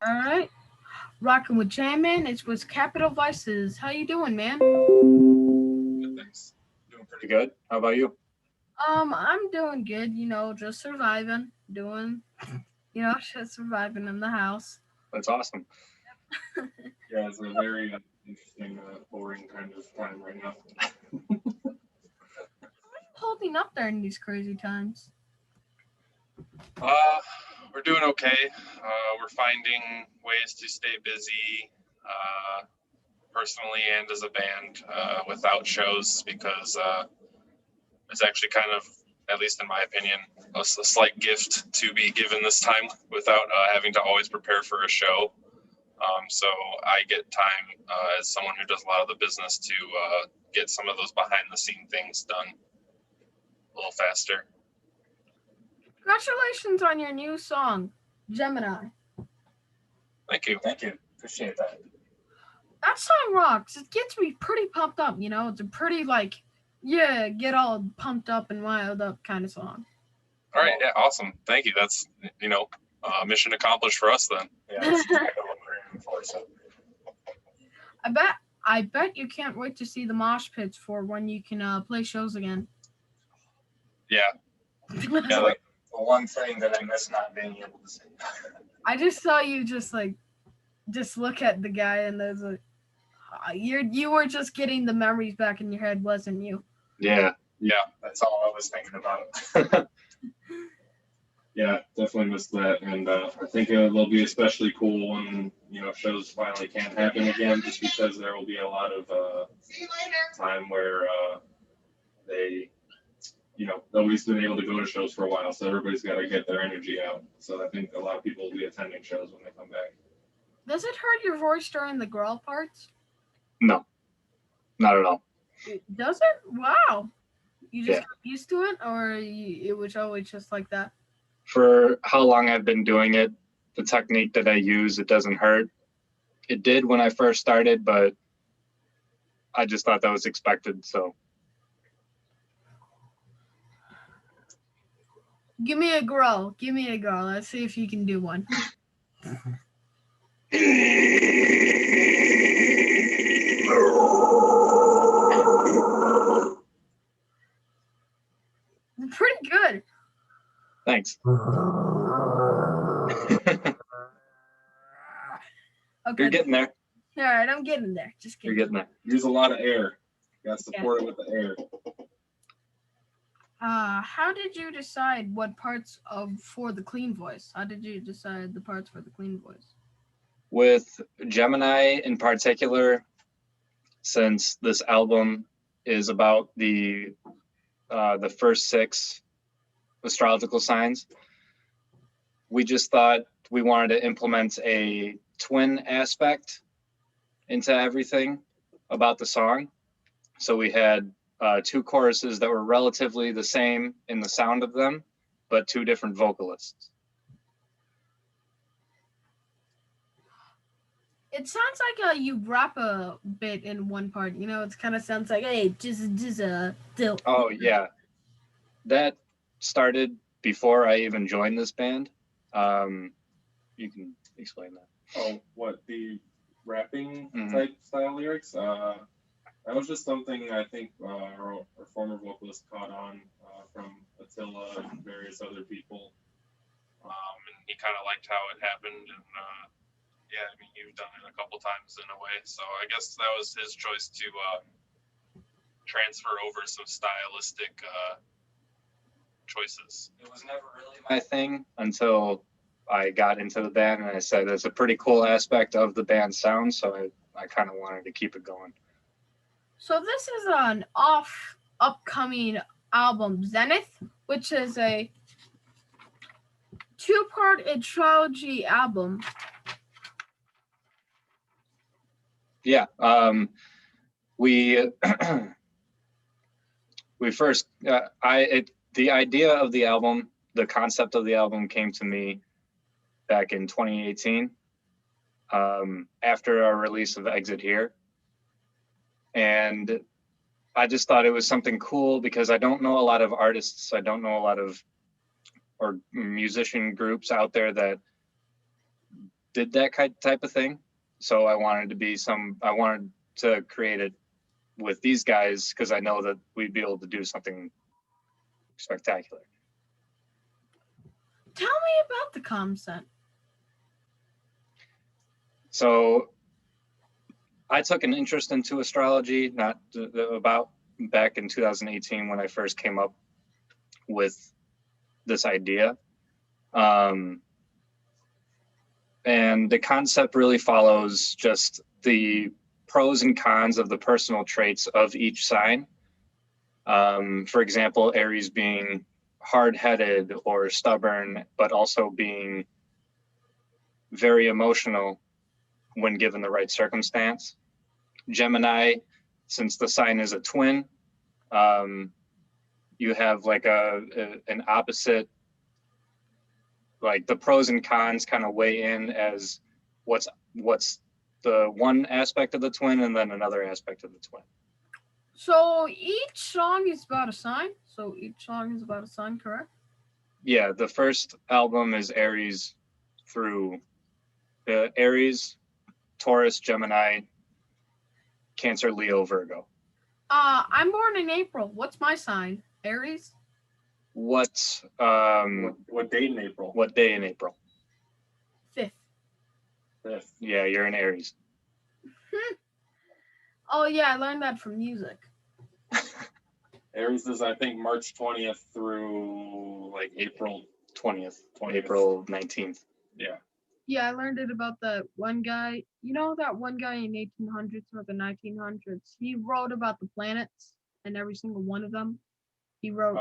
All right. Rocking with Jamin. It was Capital Vices. How you doing, man? Good, thanks. Doing pretty good. How about you? I'm doing good. Just surviving. Doing, just surviving in the house. That's awesome. Yeah, it's a very interesting, boring kind of time right now. Holding up during these crazy times. Uh, we're doing okay. We're finding ways to stay busy, personally and as a band, without shows because it's actually kind of, at least in my opinion, a slight gift to be given this time without having to always prepare for a show. So I get time as someone who does a lot of the business to get some of those behind the scene things done a little faster. Congratulations on your new song, Gemini. Thank you. Thank you. Appreciate that. That song rocks. It gets me pretty pumped up. It's a pretty get all pumped up and wild up kind of song. All right. Yeah. Awesome. Thank you. That's mission accomplished for us then. Yeah, that's exactly what we're aiming for. So I bet you can't wait to see the mosh pits for when you can play shows again. Yeah. yeah, like the one thing that I miss not being able to see. I just saw you just look at the guy and there's you were just getting the memories back in your head, wasn't you? Yeah. Yeah. That's all I was thinking about. Yeah, definitely missed that, and I think it'll be especially cool when shows finally can happen again, just because there will be a lot of time where they, nobody's been able to go to shows for a while, so everybody's got to get their energy out. So I think a lot of people will be attending shows when they come back. Does it hurt your voice during the growl parts? No, not at all. Does it? Wow. You just got used to it, or it was always just like that? For how long I've been doing it, the technique that I use, it doesn't hurt. It did when I first started, but I just thought that was expected, so. Give me a growl. Let's see if you can do one. Pretty good. Thanks. Okay. You're getting there. All right, I'm getting there. Just kidding. You're getting there. Use a lot of air. You got to support it with the air. How did you decide what parts for the clean voice? How did you decide the parts for the clean voice? With Gemini in particular, since this album is about the first 6 astrological signs, we just thought we wanted to implement a twin aspect into everything about the song. So we had 2 choruses that were relatively the same in the sound of them, but 2 different vocalists. It sounds like you rap a bit in one part. It kind of sounds like, hey, just Oh yeah, that started before I even joined this band. You can explain that. Oh, what, the rapping type style lyrics? That was just something I think our former vocalist caught on from Attila and various other people. And he kind of liked how it happened, and yeah, I mean, you've done it a couple times in a way, so I guess that was his choice to transfer over some stylistic choices. It was never really my thing until I got into the band, and I said it's a pretty cool aspect of the band's sound, so I kind of wanted to keep it going. So this is an upcoming album, Zenith, which is a 2-part astrology album. Yeah, we first the idea of the album, the concept of the album came to me back in 2018 after our release of Exit Here, and I just thought it was something cool because I don't know a lot of artists, I don't know a lot of or musician groups out there that did that type of thing. So I wanted to create it with these guys because I know that we'd be able to do something spectacular. Tell me about the ComScent. So I took an interest into astrology, about back in 2018 when I first came up with this idea. And the concept really follows just the pros and cons of the personal traits of each sign. For example, Aries being hard-headed or stubborn, but also being very emotional when given the right circumstance. Gemini, since the sign is a twin, you have like an opposite, like the pros and cons kind of weigh in as what's the one aspect of the twin and then another aspect of the twin. So each song is about a sign? Correct? Yeah, the first album is Aries through Aries, Taurus, Gemini, Cancer, Leo, Virgo. I'm born in April. What's my sign? Aries? What date in April? What day in April? 5th. 5th. Yeah, you're in Aries. Oh yeah, I learned that from music. Aries is, I think, March 20th through like April 20th. April 19th. Yeah. Yeah, I learned it about that one guy. You know that one guy in 1800s or the 1900s? He wrote about the planets and every single one of them. He wrote.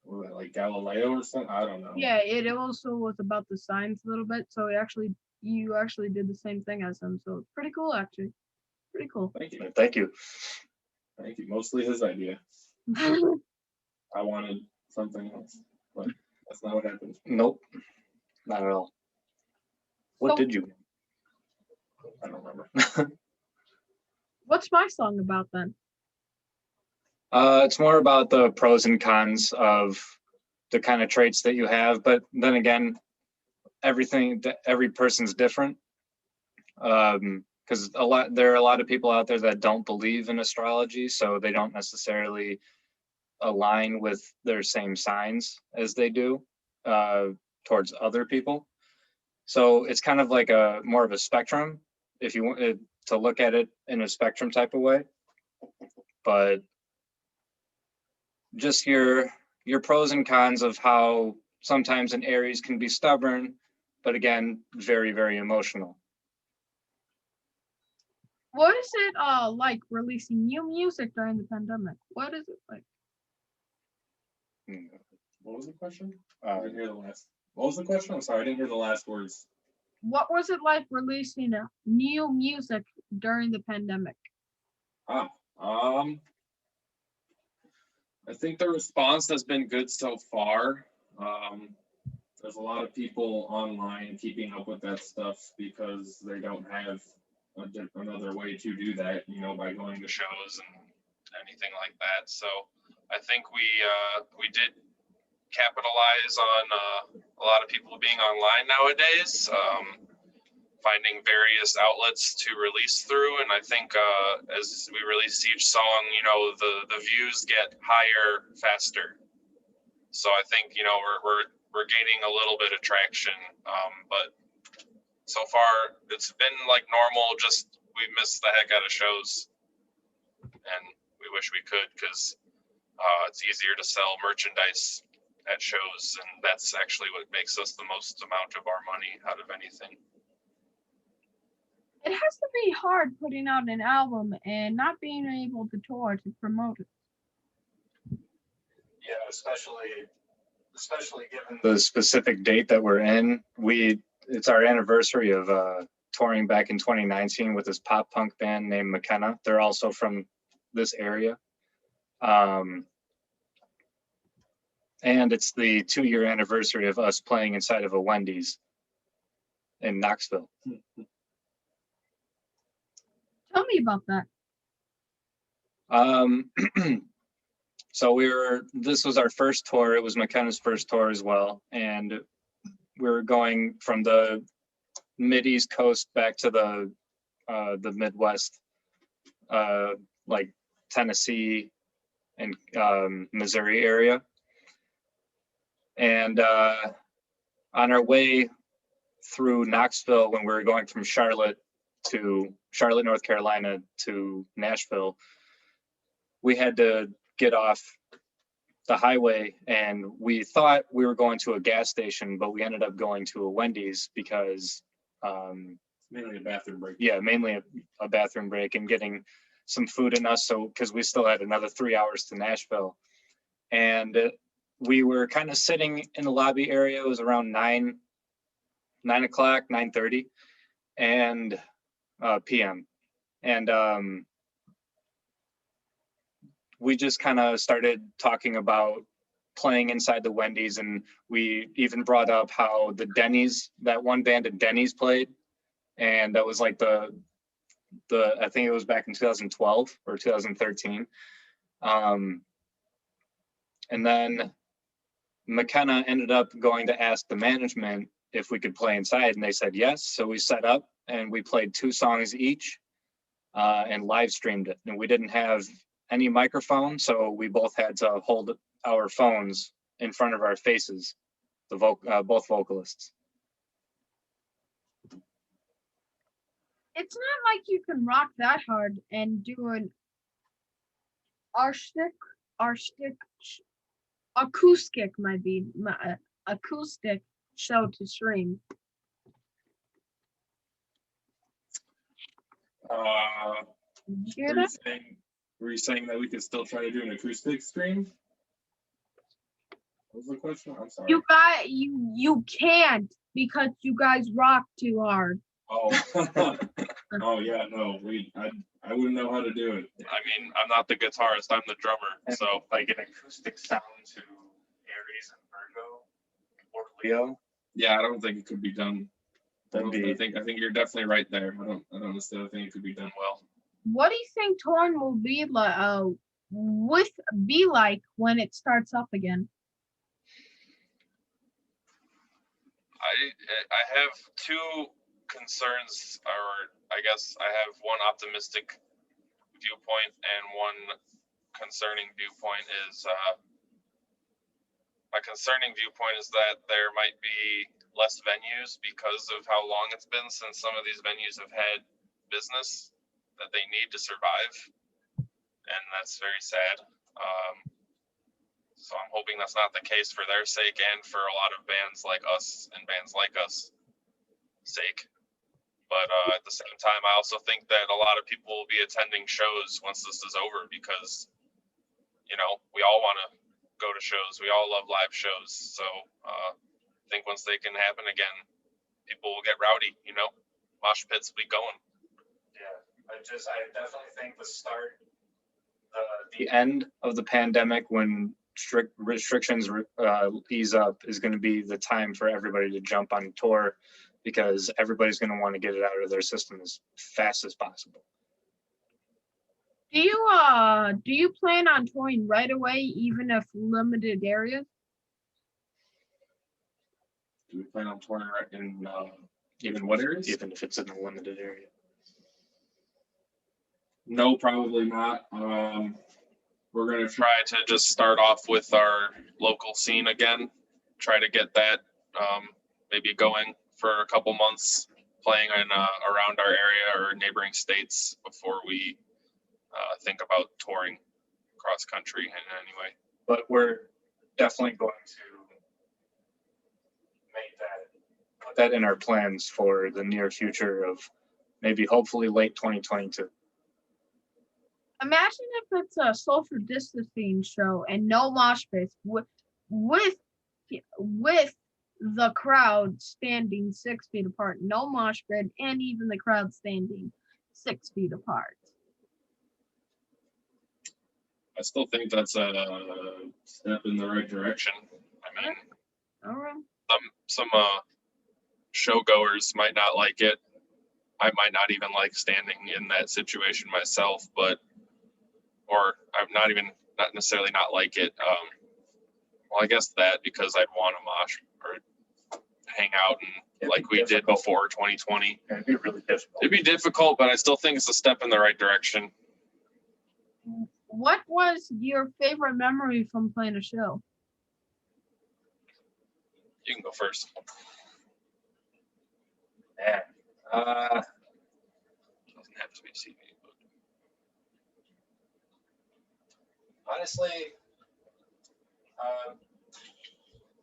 Like Galileo or something? I don't know. Yeah, it also was about the signs a little bit. So you actually did the same thing as him. So it's pretty cool, actually. Pretty cool. Thank you. Thank you. Thank you. Mostly his idea. I wanted something else, but that's not what happened. Nope, not at all. What did you? I don't remember. What's my song about then? It's more about the pros and cons of the kind of traits that you have, but then again, every person's different. Because there are a lot of people out there that don't believe in astrology, so they don't necessarily align with their same signs as they do towards other people. So it's kind of like more of a spectrum, if you want to look at it in a spectrum type of way. But just your pros and cons of how sometimes an Aries can be stubborn, but again, very, very emotional. What is it like releasing new music during the pandemic? What is it like? What was the question? I didn't hear the last. What was the question? I'm sorry, I didn't hear the last words. What was it like releasing new music during the pandemic? I think the response has been good so far. There's a lot of people online keeping up with that stuff because they don't have another way to do that, by going to shows and anything like that. So I think we did capitalize on a lot of people being online nowadays, finding various outlets to release through. And I think as we release each song, the views get higher faster. So I think we're gaining a little bit of traction, but so far it's been like normal. Just we miss the heck out of shows, and we wish we could because it's easier to sell merchandise at shows, and that's actually what makes us the most amount of our money out of anything. It has to be hard putting out an album and not being able to tour to promote it. Yeah, especially given the specific date that we're in. It's our anniversary of touring back in 2019 with this pop punk band named McKenna. They're also from this area. And it's the 2-year anniversary of us playing inside of a Wendy's in Knoxville. Tell me about that. So this was our first tour. It was McKenna's first tour as well. And we were going from the mid-East Coast back to the Midwest, like Tennessee and Missouri area. And on our way through Knoxville, when we were going from Charlotte, North Carolina to Nashville, we had to get off the highway, and we thought we were going to a gas station, but we ended up going to a Wendy's because Mainly a bathroom break. yeah, mainly a bathroom break and getting some food in us. So, because we still had another 3 hours to Nashville, and we were kind of sitting in the lobby area. It was around 9 o'clock, 9:30, and p.m. And we just kind of started talking about playing inside the Wendy's, and we even brought up how the Denny's, that one band at Denny's played, and that was like the I think it was back in 2012 or 2013. And then McKenna ended up going to ask the management if we could play inside, and they said yes. So we set up and we played 2 songs each and live streamed it. And we didn't have any microphone, so we both had to hold our phones in front of our faces, both vocalists. It's not like you can rock that hard and do an acoustic show to stream. You hear that? Were you saying that we could still try to do an acoustic stream? What was the question? I'm sorry. You can't because you guys rock too hard. Oh, oh yeah, no, I wouldn't know how to do it. I mean, I'm not the guitarist, I'm the drummer, so like an acoustic sound to Aries and Virgo or Leo. Yeah, I don't think it could be done. I That'd be, think you're definitely right there. I don't necessarily think it could be done well. What do you think touring will be like when it starts up again? I have 2 concerns, or I guess I have one optimistic viewpoint and one concerning viewpoint. Is my concerning viewpoint is that there might be less venues because of how long it's been since some of these venues have had business that they need to survive, and that's very sad. So I'm hoping that's not the case for their sake and for a lot of bands like us and bands like us sake. But at the same time, I also think that a lot of people will be attending shows once this is over because, you know, we all want to go to shows. We all love live shows. So I think once they can happen again, people will get rowdy, you know, mosh pits will be going. yeah, I definitely think the end of the pandemic, when strict restrictions ease up, is going to be the time for everybody to jump on tour, because everybody's going to want to get it out of their system as fast as possible. Do you plan on touring right away, even if limited areas? Do we plan on touring right in even what areas? Even if it's in a limited area. No, probably not. We're gonna Try to just start off with our local scene again, try to get that maybe going for a couple months, playing in around our area or neighboring states before we think about touring cross country in any way. But we're definitely going to put that in our plans for the near future of maybe hopefully late 2022. Imagine if it's a social distancing show and no mosh pits with the crowd standing 6 feet apart, no mosh pit, and even the crowd standing 6 feet apart. I still think that's a step in the right direction. I mean, All right. some show goers might not like it. I might not even like standing in that situation myself, or I'm not necessarily not like it. Well, I guess that because I'd want to mosh or hang out and like we did before 2020. It'd be really difficult. It'd be difficult, but I still think it's a step in the right direction. What was your favorite memory from playing a show? You can go first. Man, Doesn't have to be CD. Honestly,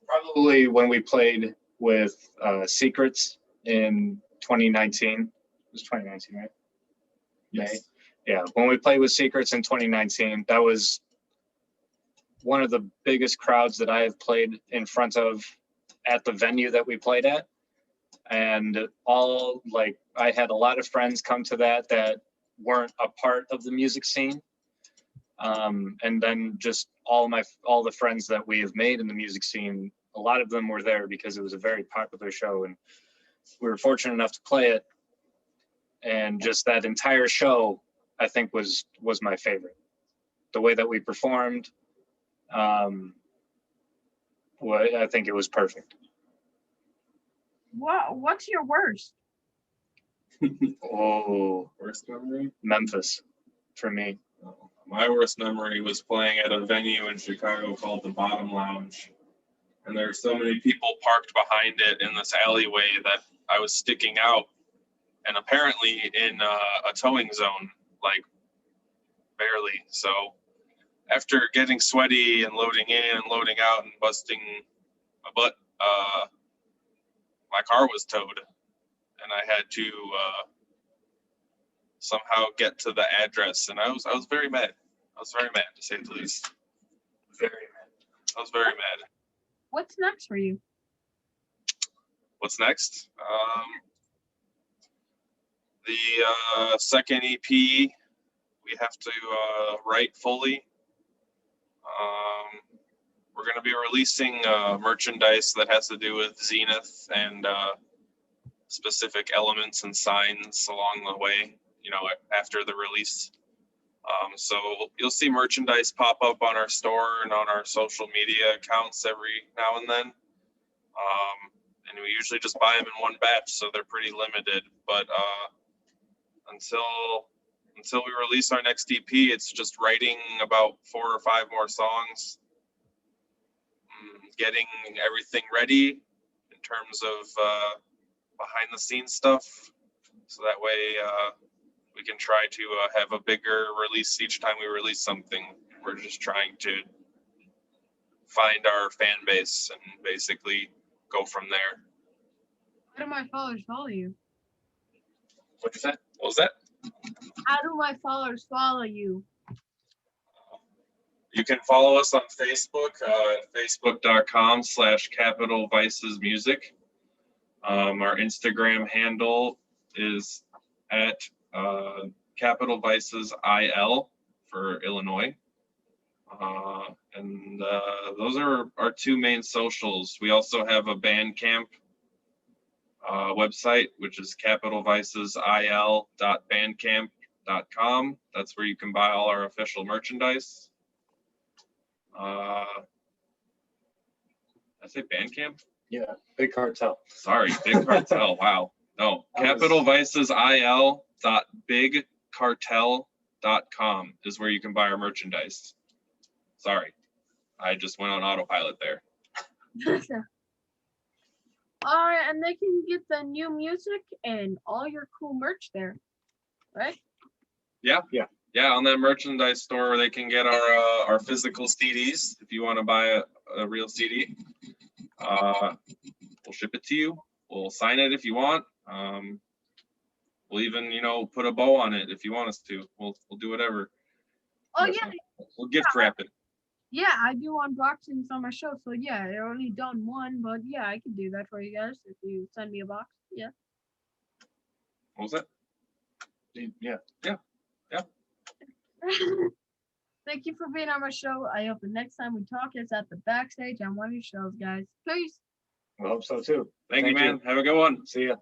probably when we played with Secrets in 2019. It was 2019, right? Yes. May. Yeah, when we played with Secrets in 2019, that was one of the biggest crowds that I have played in front of at the venue that we played at. And I had a lot of friends come to that weren't a part of the music scene. And then just all the friends that we have made in the music scene, a lot of them were there because it was a very popular show, and we were fortunate enough to play it. And just that entire show, I think was my favorite. The way that we performed, I think it was perfect. What's your worst? Oh, Worst memory? Memphis for me. My worst memory was playing at a venue in Chicago called the Bottom Lounge. And there were so many people Parked behind it in this alleyway that I was sticking out, and apparently in a towing zone, like barely. So after getting sweaty and loading in and loading out and busting my butt, my car was towed, and I had to somehow get to the address, and I was very mad. I was very mad, to say the least. Very mad. I was very mad. What's next for you? What's next? The second EP, we have to write fully. We're going to be releasing merchandise that has to do with Zenith and specific elements and signs along the way, after the release. So you'll see merchandise pop up on our store and on our social media accounts every now and then. And we usually just buy them in one batch, so they're pretty limited. But until we release our next EP, it's just writing about 4 or 5 more songs, getting everything ready in terms of behind the scenes stuff, so that way we can try to have a bigger release each time we release something. We're just trying to find our fan base and basically go from there. How do my followers follow you? What'd you say? What was that? How do my followers follow you? You can follow us on Facebook, facebook.com/Capital Vices Music. Our Instagram handle is at Capital Vices IL for Illinois. And those are our 2 main socials. We also have a Bandcamp website, which is capitalvicesil.bandcamp.com. That's where you can buy all our official merchandise. I say Bandcamp? Yeah, Big Cartel. Sorry, Big Cartel. Wow. No, capitalvicesil.bigcartel.com is where you can buy our merchandise. Sorry, I just went on autopilot there. Alright, and they can get the new music and all your cool merch there, right? Yeah, on that merchandise store, they can get our physical CDs. If you want to buy a real CD, we'll ship it to you. We'll sign it if you want. We'll even, put a bow on it if you want us to. We'll do whatever. Oh yeah, We'll gift wrap it. yeah, I do unboxings on my show, so yeah, I only done one, but yeah, I can do that for you guys if you send me a box. Yeah. What was that? Yeah. Thank you for being on my show. I hope the next time we talk is at the backstage on one of your shows, guys. Peace. I hope so too. Thank you, man. Have a good one. See ya.